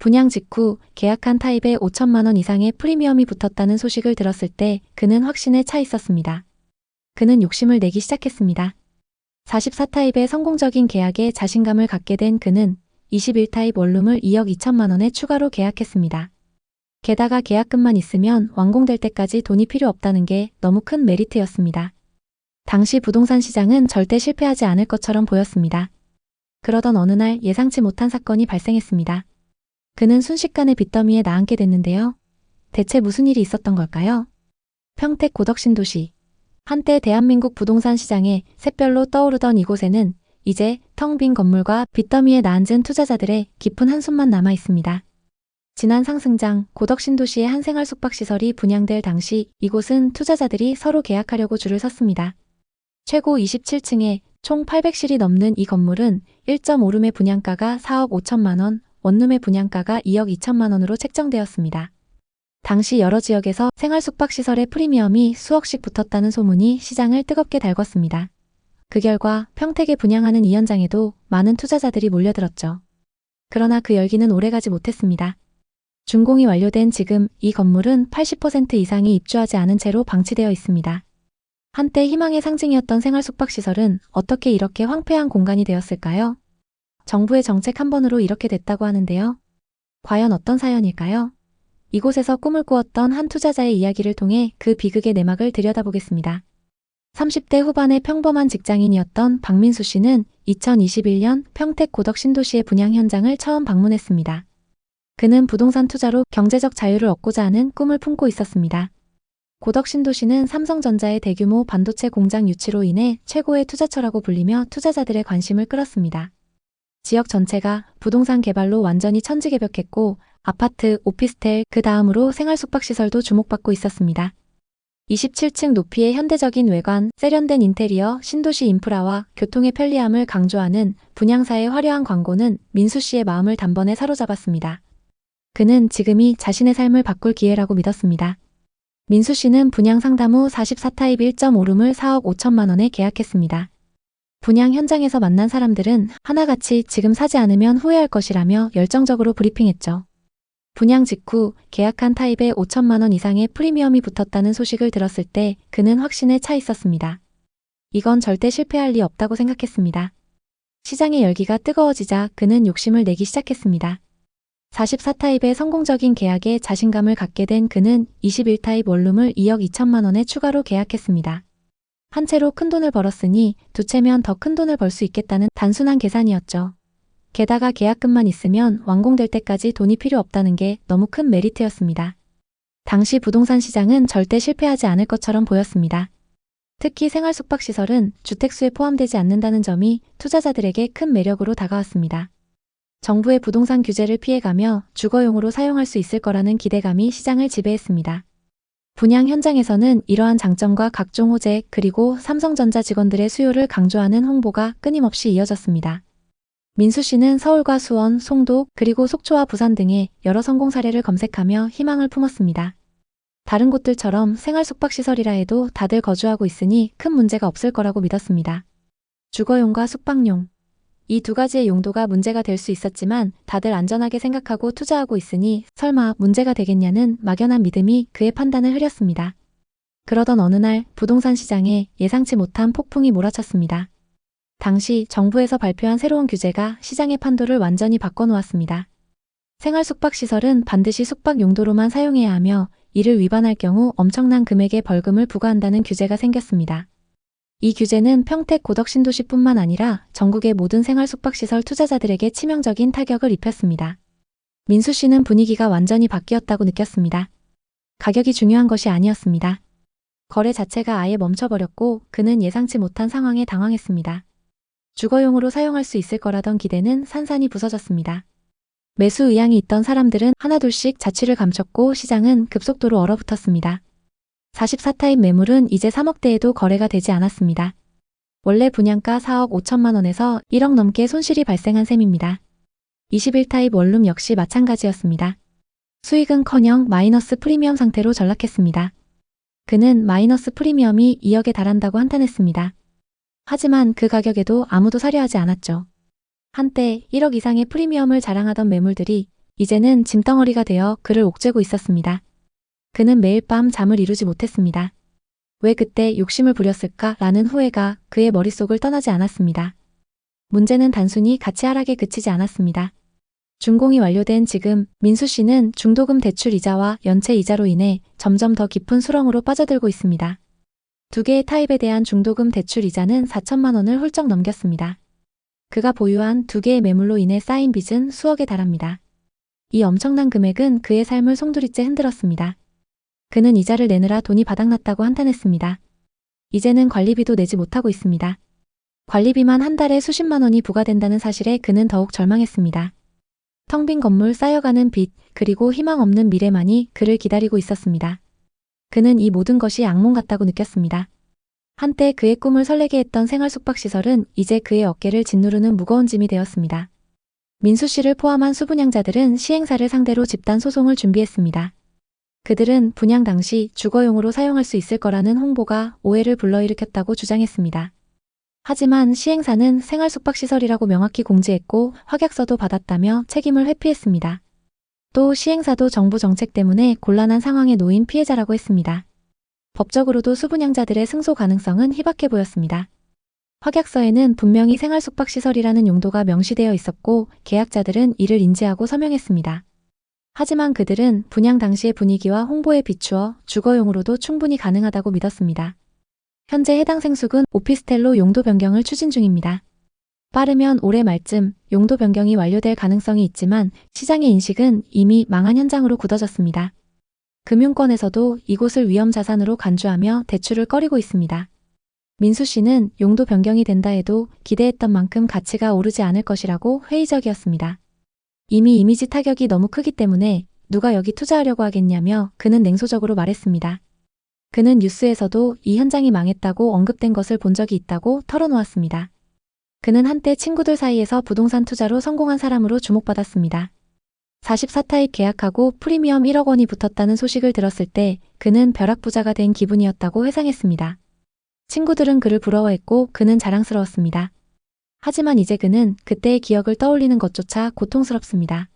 분양 직후 계약한 타입에 5천만 원 이상의 프리미엄이 붙었다는 소식을 들었을 때 그는 확신에 차 있었습니다. 그는 욕심을 내기 시작했습니다. 44타입의 성공적인 계약에 자신감을 갖게 된 그는 21타입 원룸을 2억 2천만 원에 추가로 계약했습니다. 게다가 계약금만 있으면 완공될 때까지 돈이 필요 없다는 게 너무 큰 메리트였습니다. 당시 부동산 시장은 절대 실패하지 않을 것처럼 보였습니다. 그러던 어느 날 예상치 못한 사건이 발생했습니다. 그는 순식간에 빚더미에 나앉게 됐는데요. 대체 무슨 일이 있었던 걸까요? 평택 고덕신도시. 한때 대한민국 부동산 시장에 샛별로 떠오르던 이곳에는 이제 텅 빈 건물과 빚더미에 나앉은 투자자들의 깊은 한숨만 남아 있습니다. 지난 상승장 고덕신도시의 한 생활 숙박시설이 분양될 당시 이곳은 투자자들이 서로 계약하려고 줄을 섰습니다. 최고 27층에 총 800실이 넘는 이 건물은 1.5룸의 분양가가 4억 5천만 원, 원룸의 분양가가 2억 2천만 원으로 책정되었습니다. 당시 여러 지역에서 생활 숙박시설의 프리미엄이 수억씩 붙었다는 소문이 시장을 뜨겁게 달궜습니다. 그 결과 평택에 분양하는 이 현장에도 많은 투자자들이 몰려들었죠. 그러나 그 열기는 오래가지 못했습니다. 준공이 완료된 지금 이 건물은 80% 이상이 입주하지 않은 채로 방치되어 있습니다. 한때 희망의 상징이었던 생활 숙박시설은 어떻게 이렇게 황폐한 공간이 되었을까요? 정부의 정책 한 번으로 이렇게 됐다고 하는데요. 과연 어떤 사연일까요? 이곳에서 꿈을 꾸었던 한 투자자의 이야기를 통해 그 비극의 내막을 들여다보겠습니다. 30대 후반의 평범한 직장인이었던 박민수 씨는 2021년 평택 고덕 신도시의 분양 현장을 처음 방문했습니다. 그는 부동산 투자로 경제적 자유를 얻고자 하는 꿈을 품고 있었습니다. 고덕 신도시는 삼성전자의 대규모 반도체 공장 유치로 인해 최고의 투자처라고 불리며 투자자들의 관심을 끌었습니다. 지역 전체가 부동산 개발로 완전히 천지개벽했고 아파트, 오피스텔, 그 다음으로 생활 숙박시설도 주목받고 있었습니다. 27층 높이의 현대적인 외관, 세련된 인테리어, 신도시 인프라와 교통의 편리함을 강조하는 분양사의 화려한 광고는 민수 씨의 마음을 단번에 사로잡았습니다. 그는 지금이 자신의 삶을 바꿀 기회라고 믿었습니다. 민수 씨는 분양 상담 후 44타입 1.5룸을 4억 5천만 원에 계약했습니다. 분양 현장에서 만난 사람들은 하나같이 지금 사지 않으면 후회할 것이라며 열정적으로 브리핑했죠. 분양 직후 계약한 타입에 5천만 원 이상의 프리미엄이 붙었다는 소식을 들었을 때 그는 확신에 차 있었습니다. 이건 절대 실패할 리 없다고 생각했습니다. 시장의 열기가 뜨거워지자 그는 욕심을 내기 시작했습니다. 44타입의 성공적인 계약에 자신감을 갖게 된 그는 21타입 원룸을 2억 2천만 원에 추가로 계약했습니다. 한 채로 큰돈을 벌었으니 두 채면 더 큰돈을 벌 수 있겠다는 단순한 계산이었죠. 게다가 계약금만 있으면 완공될 때까지 돈이 필요 없다는 게 너무 큰 메리트였습니다. 당시 부동산 시장은 절대 실패하지 않을 것처럼 보였습니다. 특히 생활 숙박시설은 주택수에 포함되지 않는다는 점이 투자자들에게 큰 매력으로 다가왔습니다. 정부의 부동산 규제를 피해가며 주거용으로 사용할 수 있을 거라는 기대감이 시장을 지배했습니다. 분양 현장에서는 이러한 장점과 각종 호재 그리고 삼성전자 직원들의 수요를 강조하는 홍보가 끊임없이 이어졌습니다. 민수 씨는 서울과 수원, 송도 그리고 속초와 부산 등의 여러 성공 사례를 검색하며 희망을 품었습니다. 다른 곳들처럼 생활 숙박시설이라 해도 다들 거주하고 있으니 큰 문제가 없을 거라고 믿었습니다. 주거용과 숙박용. 이 두 가지의 용도가 문제가 될 수 있었지만 다들 안전하게 생각하고 투자하고 있으니 설마 문제가 되겠냐는 막연한 믿음이 그의 판단을 흐렸습니다. 그러던 어느 날 부동산 시장에 예상치 못한 폭풍이 몰아쳤습니다. 당시 정부에서 발표한 새로운 규제가 시장의 판도를 완전히 바꿔놓았습니다. 생활 숙박시설은 반드시 숙박 용도로만 사용해야 하며 이를 위반할 경우 엄청난 금액의 벌금을 부과한다는 규제가 생겼습니다. 이 규제는 평택 고덕 신도시뿐만 아니라 전국의 모든 생활 숙박시설 투자자들에게 치명적인 타격을 입혔습니다. 민수 씨는 분위기가 완전히 바뀌었다고 느꼈습니다. 가격이 중요한 것이 아니었습니다. 거래 자체가 아예 멈춰버렸고 그는 예상치 못한 상황에 당황했습니다. 주거용으로 사용할 수 있을 거라던 기대는 산산이 부서졌습니다. 매수 의향이 있던 사람들은 하나둘씩 자취를 감췄고 시장은 급속도로 얼어붙었습니다. 44타입 매물은 이제 3억대에도 거래가 되지 않았습니다. 원래 분양가 4억 5천만 원에서 1억 넘게 손실이 발생한 셈입니다. 21타입 원룸 역시 마찬가지였습니다. 수익은커녕 마이너스 프리미엄 상태로 전락했습니다. 그는 마이너스 프리미엄이 2억에 달한다고 한탄했습니다. 하지만 그 가격에도 아무도 사려 하지 않았죠. 한때 1억 이상의 프리미엄을 자랑하던 매물들이 이제는 짐덩어리가 되어 그를 옥죄고 있었습니다. 그는 매일 밤 잠을 이루지 못했습니다. 왜 그때 욕심을 부렸을까 라는 후회가 그의 머릿속을 떠나지 않았습니다. 문제는 단순히 가치 하락에 그치지 않았습니다. 준공이 완료된 지금 민수 씨는 중도금 대출 이자와 연체 이자로 인해 점점 더 깊은 수렁으로 빠져들고 있습니다. 두 개의 타입에 대한 중도금 대출 이자는 4천만 원을 훌쩍 넘겼습니다. 그가 보유한 두 개의 매물로 인해 쌓인 빚은 수억에 달합니다. 이 엄청난 금액은 그의 삶을 송두리째 흔들었습니다. 그는 이자를 내느라 돈이 바닥났다고 한탄했습니다. 이제는 관리비도 내지 못하고 있습니다. 관리비만 한 달에 수십만 원이 부과된다는 사실에 그는 더욱 절망했습니다. 텅 빈 건물, 쌓여가는 빚, 그리고 희망 없는 미래만이 그를 기다리고 있었습니다. 그는 이 모든 것이 악몽 같다고 느꼈습니다. 한때 그의 꿈을 설레게 했던 생활 숙박시설은 이제 그의 어깨를 짓누르는 무거운 짐이 되었습니다. 민수 씨를 포함한 수분양자들은 시행사를 상대로 집단 소송을 준비했습니다. 그들은 분양 당시 주거용으로 사용할 수 있을 거라는 홍보가 오해를 불러일으켰다고 주장했습니다. 하지만 시행사는 생활 숙박시설이라고 명확히 공지했고 확약서도 받았다며 책임을 회피했습니다. 또 시행사도 정부 정책 때문에 곤란한 상황에 놓인 피해자라고 했습니다. 법적으로도 수분양자들의 승소 가능성은 희박해 보였습니다. 확약서에는 분명히 생활 숙박시설이라는 용도가 명시되어 있었고 계약자들은 이를 인지하고 서명했습니다. 하지만 그들은 분양 당시의 분위기와 홍보에 비추어 주거용으로도 충분히 가능하다고 믿었습니다. 현재 해당 생숙은 오피스텔로 용도 변경을 추진 중입니다. 빠르면 올해 말쯤 용도 변경이 완료될 가능성이 있지만 시장의 인식은 이미 망한 현장으로 굳어졌습니다. 금융권에서도 이곳을 위험 자산으로 간주하며 대출을 꺼리고 있습니다. 민수 씨는 용도 변경이 된다 해도 기대했던 만큼 가치가 오르지 않을 것이라고 회의적이었습니다. 이미 이미지 타격이 너무 크기 때문에 누가 여기 투자하려고 하겠냐며 그는 냉소적으로 말했습니다. 그는 뉴스에서도 이 현장이 망했다고 언급된 것을 본 적이 있다고 털어놓았습니다. 그는 한때 친구들 사이에서 부동산 투자로 성공한 사람으로 주목받았습니다. 44타입 계약하고 프리미엄 1억 원이 붙었다는 소식을 들었을 때 그는 벼락부자가 된 기분이었다고 회상했습니다. 친구들은 그를 부러워했고 그는 자랑스러웠습니다. 하지만 이제 그는 그때의 기억을 떠올리는 것조차 고통스럽습니다.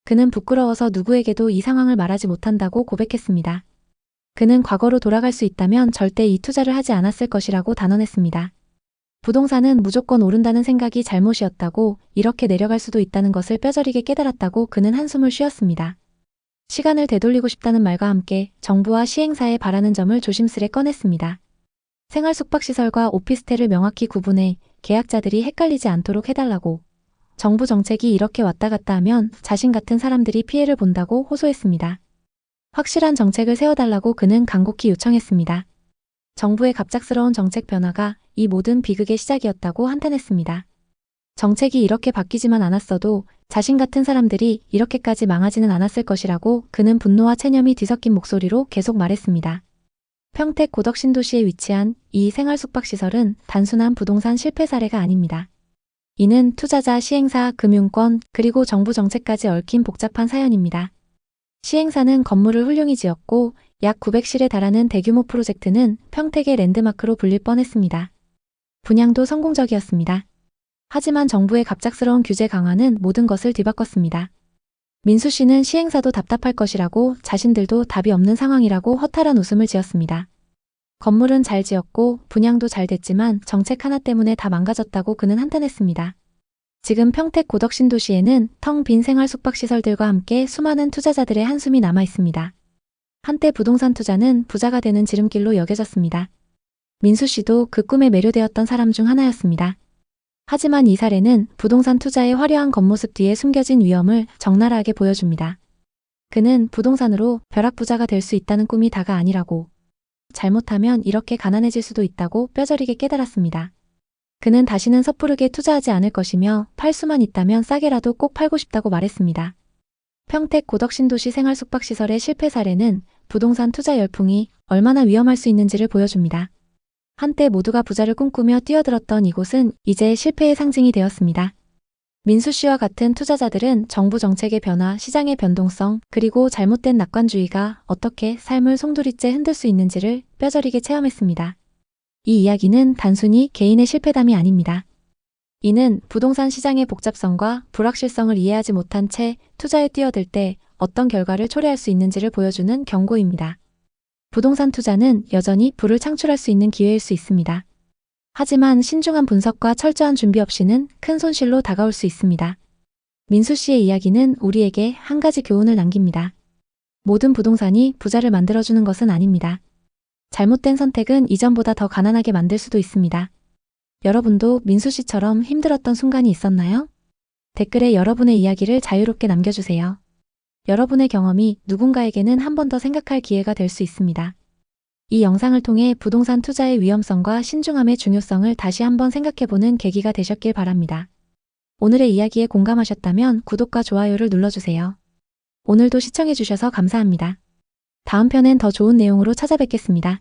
그는 부끄러워서 누구에게도 이 상황을 말하지 못한다고 고백했습니다. 그는 과거로 돌아갈 수 있다면 절대 이 투자를 하지 않았을 것이라고 단언했습니다. 부동산은 무조건 오른다는 생각이 잘못이었다고, 이렇게 내려갈 수도 있다는 것을 뼈저리게 깨달았다고 그는 한숨을 쉬었습니다. 시간을 되돌리고 싶다는 말과 함께 정부와 시행사에 바라는 점을 조심스레 꺼냈습니다. 생활 숙박시설과 오피스텔을 명확히 구분해 계약자들이 헷갈리지 않도록 해달라고. 정부 정책이 이렇게 왔다 갔다 하면 자신 같은 사람들이 피해를 본다고 호소했습니다. 확실한 정책을 세워달라고 그는 간곡히 요청했습니다. 정부의 갑작스러운 정책 변화가 이 모든 비극의 시작이었다고 한탄했습니다. 정책이 이렇게 바뀌지만 않았어도 자신 같은 사람들이 이렇게까지 망하지는 않았을 것이라고 그는 분노와 체념이 뒤섞인 목소리로 계속 말했습니다. 평택 고덕신도시에 위치한 이 생활 숙박시설은 단순한 부동산 실패 사례가 아닙니다. 이는 투자자, 시행사, 금융권, 그리고 정부 정책까지 얽힌 복잡한 사연입니다. 시행사는 건물을 훌륭히 지었고 약 900실에 달하는 대규모 프로젝트는 평택의 랜드마크로 불릴 뻔했습니다. 분양도 성공적이었습니다. 하지만 정부의 갑작스러운 규제 강화는 모든 것을 뒤바꿨습니다. 민수 씨는 시행사도 답답할 것이라고, 자신들도 답이 없는 상황이라고 허탈한 웃음을 지었습니다. 건물은 잘 지었고 분양도 잘 됐지만 정책 하나 때문에 다 망가졌다고 그는 한탄했습니다. 지금 평택 고덕신도시에는 텅 빈 생활 숙박시설들과 함께 수많은 투자자들의 한숨이 남아 있습니다. 한때 부동산 투자는 부자가 되는 지름길로 여겨졌습니다. 민수 씨도 그 꿈에 매료되었던 사람 중 하나였습니다. 하지만 이 사례는 부동산 투자의 화려한 겉모습 뒤에 숨겨진 위험을 적나라하게 보여줍니다. 그는 부동산으로 벼락부자가 될 수 있다는 꿈이 다가 아니라고, 잘못하면 이렇게 가난해질 수도 있다고 뼈저리게 깨달았습니다. 그는 다시는 섣부르게 투자하지 않을 것이며 팔 수만 있다면 싸게라도 꼭 팔고 싶다고 말했습니다. 평택 고덕신도시 생활 숙박시설의 실패 사례는 부동산 투자 열풍이 얼마나 위험할 수 있는지를 보여줍니다. 한때 모두가 부자를 꿈꾸며 뛰어들었던 이곳은 이제 실패의 상징이 되었습니다. 민수 씨와 같은 투자자들은 정부 정책의 변화, 시장의 변동성, 그리고 잘못된 낙관주의가 어떻게 삶을 송두리째 흔들 수 있는지를 뼈저리게 체험했습니다. 이 이야기는 단순히 개인의 실패담이 아닙니다. 이는 부동산 시장의 복잡성과 불확실성을 이해하지 못한 채 투자에 뛰어들 때 어떤 결과를 초래할 수 있는지를 보여주는 경고입니다. 부동산 투자는 여전히 부를 창출할 수 있는 기회일 수 있습니다. 하지만 신중한 분석과 철저한 준비 없이는 큰 손실로 다가올 수 있습니다. 민수 씨의 이야기는 우리에게 한 가지 교훈을 남깁니다. 모든 부동산이 부자를 만들어주는 것은 아닙니다. 잘못된 선택은 이전보다 더 가난하게 만들 수도 있습니다. 여러분도 민수 씨처럼 힘들었던 순간이 있었나요? 댓글에 여러분의 이야기를 자유롭게 남겨주세요. 여러분의 경험이 누군가에게는 한 번 더 생각할 기회가 될 수 있습니다. 이 영상을 통해 부동산 투자의 위험성과 신중함의 중요성을 다시 한번 생각해보는 계기가 되셨길 바랍니다. 오늘의 이야기에 공감하셨다면 구독과 좋아요를 눌러주세요. 오늘도 시청해주셔서 감사합니다. 다음 편엔 더 좋은 내용으로 찾아뵙겠습니다.